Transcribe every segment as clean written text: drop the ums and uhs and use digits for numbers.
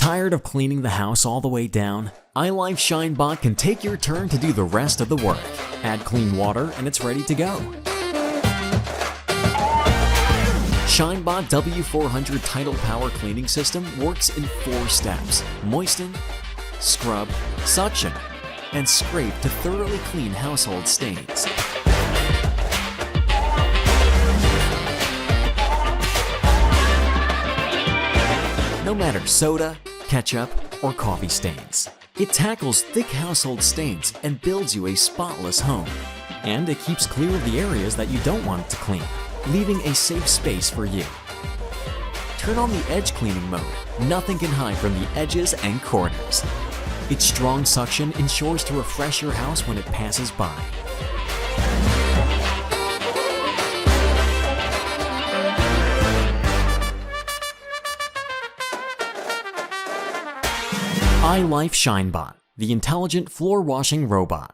Tired of cleaning the house all the way down? iLife ShineBot can take your turn to do the rest of the work. Add clean water and it's ready to go. ShineBot W400 Tidal Power Cleaning System works in 4 steps: moisten, scrub, suction, and scrape to thoroughly clean household stains. No matter soda, ketchup, or coffee stains. It tackles thick household stains and builds you a spotless home. And it keeps clear of the areas that you don't want it to clean, leaving a safe space for you. Turn on the edge cleaning mode. Nothing can hide from the edges and corners. Its strong suction ensures to refresh your house when it passes by. iLife ShineBot, the intelligent floor washing robot.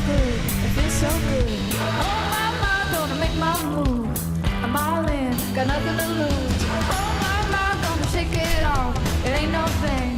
good, it feels so good. Oh my, gonna make my move. I'm all in, got nothing to lose. Oh my, gonna shake it off. It ain't no thing.